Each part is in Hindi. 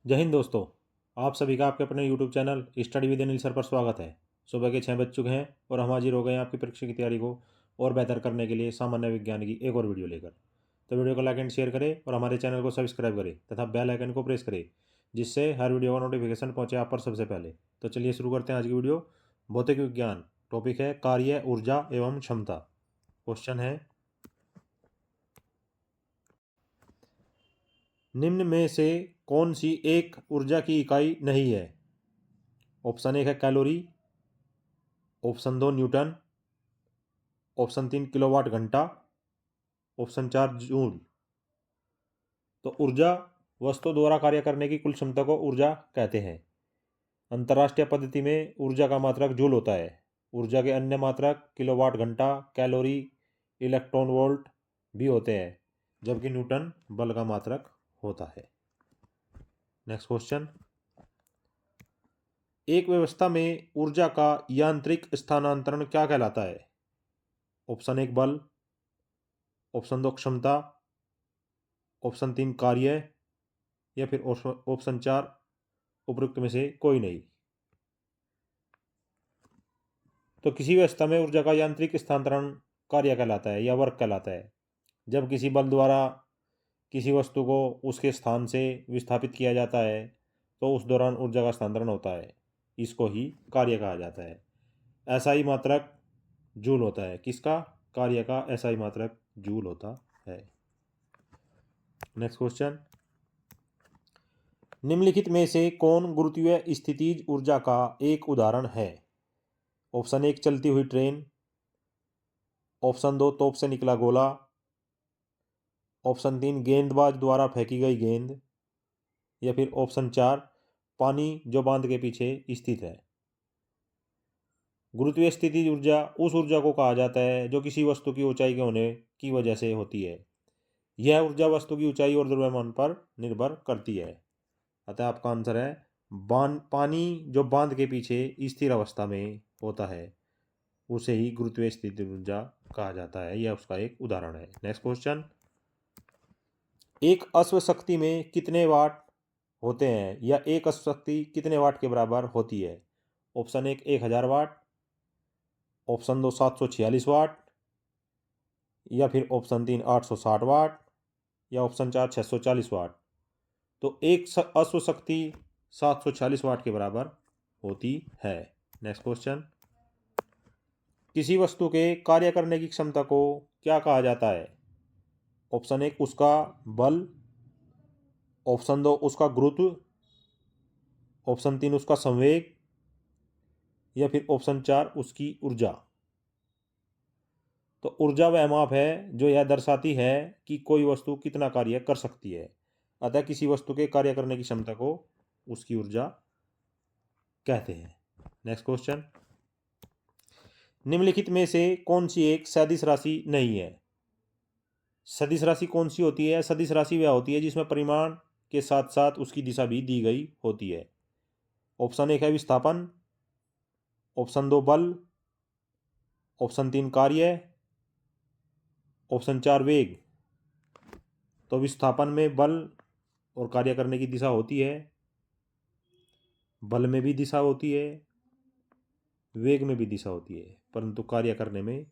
जय हिंद दोस्तों। आप सभी का आपके अपने YouTube channel study with Anil sir पर स्वागत है। सुबह के 6 बज चुके हैं और हम हाजिर हो गए हैं आपकी परीक्षा की तैयारी को और बेहतर करने के लिए सामान्य विज्ञान की एक और वीडियो लेकर। तो वीडियो को लाइक एंड शेयर करें और हमारे चैनल को सब्सक्राइब करें तथा बेल आइकन को प्रेस करें, जिससे हर वीडियो का नोटिफिकेशन पहुंचे आप पर सबसे पहले। तो चलिए शुरू करते हैं आज की वीडियो। भौतिक विज्ञान टॉपिक है कार्य, ऊर्जा एवं क्षमता। क्वेश्चन है, निम्न में से कौन सी एक ऊर्जा की इकाई नहीं है? ऑप्शन 1 है calorie, option 2 Newton, option 3 kilowatt घंटा, ऑप्शन 4 जूल। तो ऊर्जा वस्तु द्वारा कार्य करने की कुल क्षमता को ऊर्जा कहते हैं। अंतर्राष्ट्रीय पद्धति में ऊर्जा का मात्रक जूल होता है। ऊर्जा के अन्य मात्रक किलोवाट घंटा, कैलोरी, इलेक्ट्रॉन वोल्ट भी होते हैं, जबकि न्यूटन बल का मात्रक होता है। नेक्स्ट क्वेश्चन, एक व्यवस्था में ऊर्जा का यांत्रिक स्थानांतरण क्या कहलाता है? ऑप्शन 1 बल, ऑप्शन 2 क्षमता, ऑप्शन 3 कार्य, या फिर ऑप्शन 4 उपरोक्त में से कोई नहीं। तो किसी व्यवस्था में ऊर्जा का यांत्रिक स्थानांतरण कार्य कहलाता है या वर्क कहलाता है जब किसी बल द्वारा किसी वस्तु को उसके स्थान से विस्थापित किया जाता है, तो उस दौरान ऊर्जा का स्थानांतरण होता है। इसको ही कार्य कहा जाता है। एसआई मात्रक जूल होता है। किसका? कार्य का एसआई मात्रक जूल होता है। नेक्स्ट क्वेश्चन, निम्नलिखित में से कौन गुरुत्वीय स्थितिज ऊर्जा का एक उदाहरण है? ऑप्शन 1 चलती हुई ट्रेन, ऑप्शन 2 तोप से निकला गोला, ऑप्शन 3 गेंदबाज द्वारा फेंकी गई गेंद, या फिर ऑप्शन 4 पानी जो बांध के पीछे स्थित है। गुरुत्वीय स्थितिज ऊर्जा उस ऊर्जा को कहा जाता है जो किसी वस्तु की ऊंचाई के होने की वजह से होती है। यह ऊर्जा वस्तु की ऊंचाई और द्रव्यमान पर निर्भर करती है। अतः आपका आंसर है पानी जो बांध के पीछे स्थिर अवस्था में होता है, उसे ही गुरुत्वीय स्थितिज ऊर्जा कहा जाता है। यह उसका एक उदाहरण है। नेक्स्ट क्वेश्चन, एक अश्व शक्ति में कितने वाट होते हैं या एक अश्व शक्ति कितने वाट के बराबर होती है? ऑप्शन 1 1000 वाट, ऑप्शन 2 746 वाट, या फिर ऑप्शन 3 860 वाट, या ऑप्शन 4 640 वाट। तो एक अश्व शक्ति 746 वाट के बराबर होती है। नेक्स्ट क्वेश्चन, किसी वस्तु के कार्य करने की क्षमता को क्या कहा जाता है? ऑप्शन 1 उसका बल, ऑप्शन 2 उसका गुरुत्व, ऑप्शन 3 उसका संवेग, या फिर ऑप्शन 4 उसकी ऊर्जा। तो ऊर्जा वह माप है जो यह दर्शाती है कि कोई वस्तु कितना कार्य कर सकती है। अतः किसी वस्तु के कार्य करने की क्षमता को उसकी ऊर्जा कहते हैं। नेक्स्ट क्वेश्चन, निम्नलिखित में से कौन सी एक सदिश राशि नहीं है? सदिश राशि कौन सी होती है? सदिश राशि वह होती है जिसमें परिमाण के साथ साथ उसकी दिशा भी दी गई होती है। ऑप्शन 1 है विस्थापन, ऑप्शन 2 बल, ऑप्शन 3 कार्य, ऑप्शन 4 वेग। तो विस्थापन में बल और कार्य करने की दिशा होती है, बल में भी दिशा होती है, वेग में भी दिशा होती है, परंतु कार्य करने में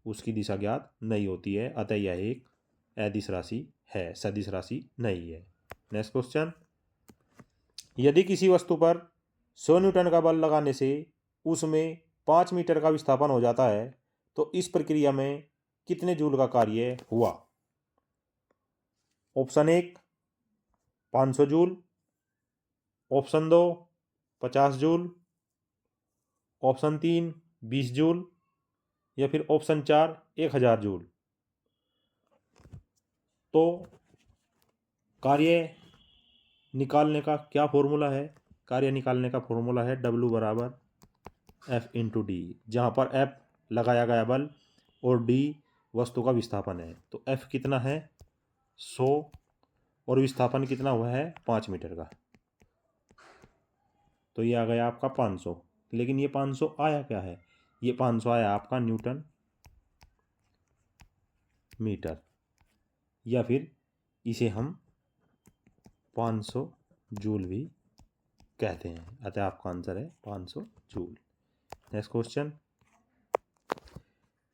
उसकी दिशा ज्ञात नहीं होती है। अतः यह एक अदिश राशि है, सदिश राशि नहीं है। नेक्स्ट क्वेश्चन, यदि किसी वस्तु पर 100 न्यूटन का बल लगाने से उसमें 5 मीटर का विस्थापन हो जाता है, तो इस प्रक्रिया में कितने जूल का कार्य हुआ? Option 1 500 joule, option 2 50 joule, option 3 20 joule, या फिर ऑप्शन 4 1000 जूल। तो कार्य निकालने का क्या फॉर्मूला है? कार्य निकालने का फॉर्मूला है W बराबर F इंटू डी, जहाँ पर F लगाया गया बल और D वस्तु का विस्थापन है। तो F कितना है? 100, और विस्थापन कितना हुआ है? 5 मीटर का। तो ये आ गया आपका 500। लेकिन ये 500 आया क्या है? ये 500 आया आपका न्यूटन मीटर, या फिर इसे हम 500 जूल भी कहते हैं। अतः आपका आंसर है 500 जूल। नेक्स्ट क्वेश्चन,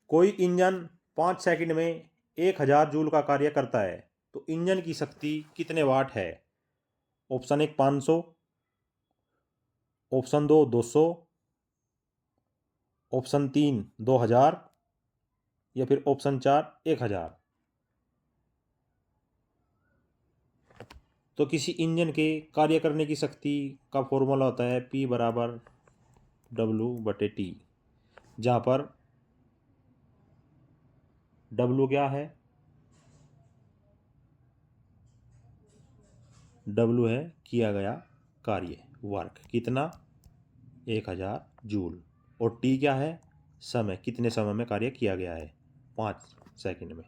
कोई इंजन 5 सेकंड में 1000 जूल का कार्य करता है तो इंजन की शक्ति कितने वाट है? ऑप्शन 1 500, ऑप्शन 2 200, ऑप्शन 3 2000 या फिर ऑप्शन 4 1000। तो किसी इंजन के कार्य करने की शक्ति का फॉर्मूला होता है P बराबर W/T, जहाँ पर W क्या है? W है किया गया कार्य, वर्क, कितना? 1000 जूल। और T क्या है? समय, कितने समय में कार्य किया गया है? 5 सेकंड में।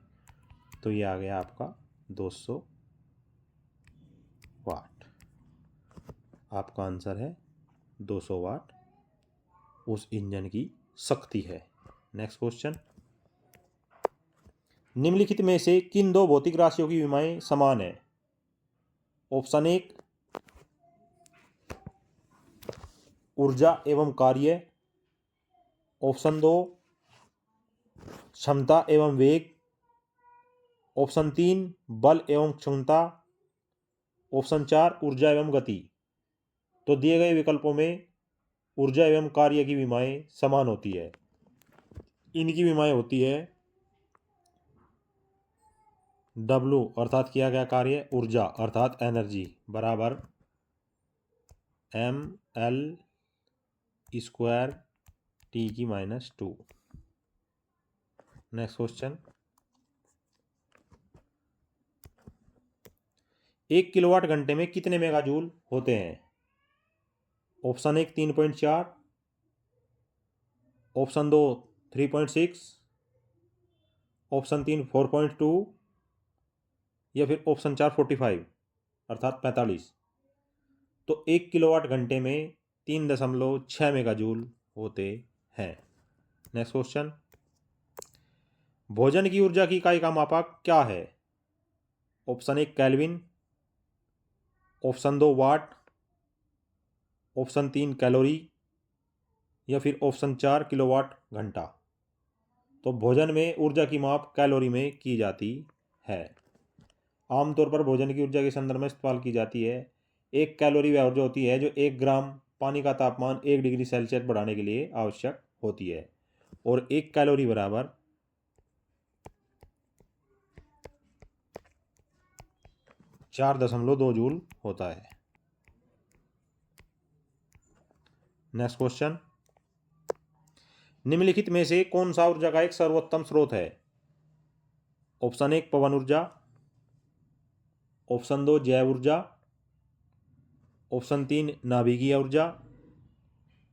तो ये आ गया आपका 200 वाट। आपका आंसर है 200 वाट उस इंजन की शक्ति है। नेक्स्ट क्वेश्चन, निम्नलिखित में से किन दो भौतिक राशियों की विमाएं समान है? ऑप्शन 1 ऊर्जा एवं कार्य, ऑप्शन 2 क्षमता एवं वेग, ऑप्शन 3 बल एवं क्षमता, ऑप्शन 4 ऊर्जा एवं गति। तो दिए गए विकल्पों में ऊर्जा एवं कार्य की विमाएं समान होती है। इनकी विमाएं होती है W अर्थात किया गया कार्य, ऊर्जा अर्थात एनर्जी बराबर ml² T⁻²। Next question, 1 kilowatt घंटे में कितने मेगाजूल होते हैं? ऑप्शन 1 3.4, ऑप्शन 2 3.6, ऑप्शन 3 4.2 या फिर ऑप्शन 4 45 अर्थात 45। तो 1 किलोवाट घंटे में 3.6 मेगाजूल होते हैं। नेक्स्ट क्वेश्चन, भोजन की ऊर्जा की इकाई का मापक क्या है? ऑप्शन 1 केल्विन, ऑप्शन 2 वाट, ऑप्शन 3 कैलोरी या फिर ऑप्शन 4 किलोवाट घंटा। तो भोजन में ऊर्जा की माप कैलोरी में की जाती है। आमतौर पर भोजन की ऊर्जा के संदर्भ में इस्तेमाल की जाती है। 1 कैलोरी वह ऊर्जा होती है जो 1 ग्राम पानी का तापमान 1 डिग्री सेल्सियस बढ़ाने के लिए आवश्यक होती है, और 1 कैलोरी बराबर 4.2 जूल होता है। नेक्स्ट क्वेश्चन, निम्नलिखित में से कौन सा ऊर्जा का एक सर्वोत्तम स्रोत है? ऑप्शन 1 पवन ऊर्जा, ऑप्शन 2 जैव ऊर्जा, ऑप्शन 3 नाभिकीय ऊर्जा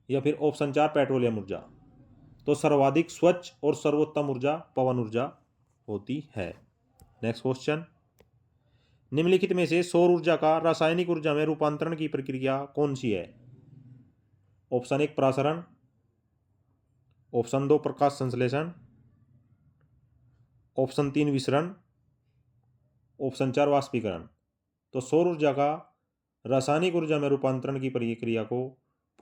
या फिर ऑप्शन 4 पेट्रोलियम ऊर्जा। तो सर्वाधिक स्वच्छ और सर्वोत्तम ऊर्जा पवन ऊर्जा होती है। नेक्स्ट क्वेश्चन, निम्नलिखित में से सौर ऊर्जा का रासायनिक ऊर्जा में रूपांतरण की प्रक्रिया कौन सी है? ऑप्शन 1 प्रसारण, ऑप्शन 2 प्रकाश संश्लेषण, ऑप्शन 3 विसरण, ऑप्शन 4 वाष्पीकरण। तो सौर ऊर्जा का रासायनिक ऊर्जा में रूपांतरण की प्रक्रिया को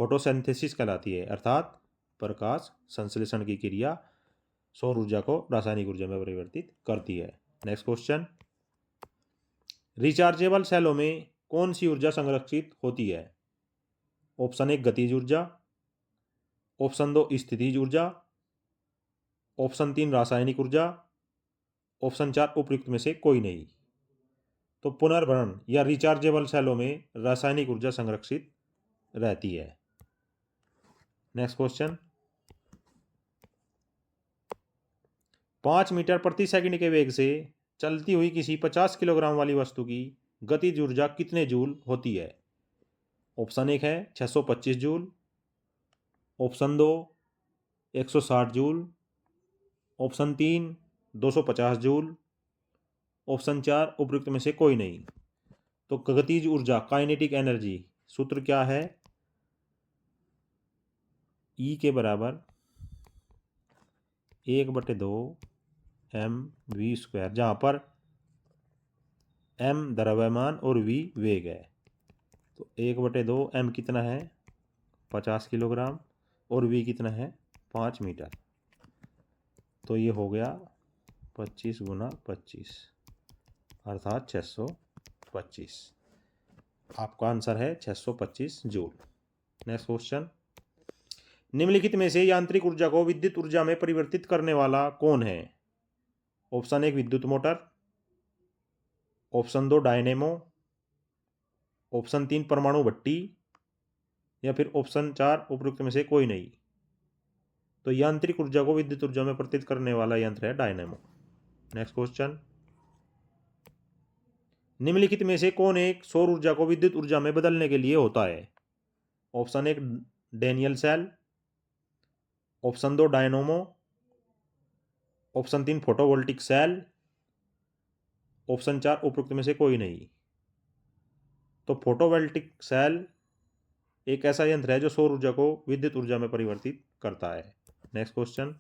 फोटोसिंथेसिस कहलाती है, अर्थात प्रकाश संश्लेषण की क्रिया सौर ऊर्जा को रासायनिक ऊर्जा में परिवर्तित करती है। नेक्स्ट क्वेश्चन, रिचार्जेबल सेलों में कौन सी ऊर्जा संरक्षित होती है? ऑप्शन 1 गतिज ऊर्जा, ऑप्शन 2 स्थितिज ऊर्जा, ऑप्शन 3 रासायनिक ऊर्जा, ऑप्शन 4 उपयुक्त में से कोई नहीं। तो पुनर्भरण या रिचार्जेबल सेलों में रासायनिक ऊर्जा संरक्षित रहती है। नेक्स्ट क्वेश्चन, 5 मीटर प्रति सेकंड के वेग से चलती हुई किसी 50 किलोग्राम वाली वस्तु की गतिज ऊर्जा कितने जूल होती है? ऑप्शन 1 है 625 joule, option 2 160 joule, option 3 250 joule, option 4 उपयुक्त में से कोई नहीं। तो गतिज ऊर्जा काइनेटिक एनर्जी सूत्र क्या है? E के बराबर 1/2 mv², जहाँ पर m द्रव्यमान और v वेग है। तो 1/2 m कितना है 50 किलोग्राम और v कितना है 5 मीटर। तो ये हो गया 25 × 25 अर्थात 625। आपका आंसर है 625 जूल। नेक्स्ट क्वेश्चन, निम्नलिखित में से यांत्रिक ऊर्जा को विद्युत ऊर्जा में परिवर्तित करने वाला कौन है? ऑप्शन 1 विद्युत मोटर, ऑप्शन 2 डायनेमो, ऑप्शन 3 परमाणु भट्टी, या फिर ऑप्शन 4 उपरोक्त में से कोई नहीं। तो यांत्रिक ऊर्जा को विद्युत ऊर्जा में परिवर्तित करने वाला यंत्र है डायनेमो। नेक्स्ट क्वेश्चन, निम्नलिखित में से कौन एक सौर ऊर्जा को विद्युत ऊर्जा में बदलने के लिए होता है? Option 1 Daniell cell, option 2 dynamo, option 3 photovoltaic cell, option 4 उपरोक्त में से कोई नहीं। तो फोटोवोल्टिक सेल एक ऐसा यंत्र है जो सौर ऊर्जा को विद्युत ऊर्जा में परिवर्तित करता है। नेक्स्ट क्वेश्चन,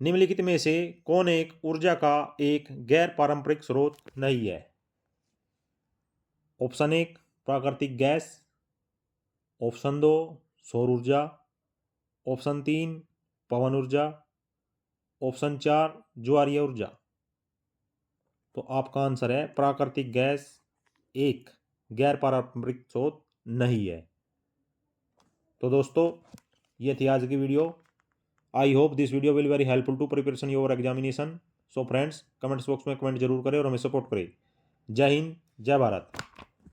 निम्नलिखित में से कौन एक ऊर्जा का एक गैर पारंपरिक स्रोत नहीं है? ऑप्शन 1 प्राकृतिक गैस, ऑप्शन 2 सौर ऊर्जा, ऑप्शन 3 पवन ऊर्जा, ऑप्शन 4 ज्वारीय ऊर्जा। तो आपका आंसर है प्राकृतिक गैस एक गैर पारंपरिक स्रोत नहीं है। तो दोस्तों ये थी आज की video. I hope this video will very helpful to preparation your examination. So friends comments box में कमेंट जरूर करें और हमें सपोर्ट करें। जय हिंद, जय भारत।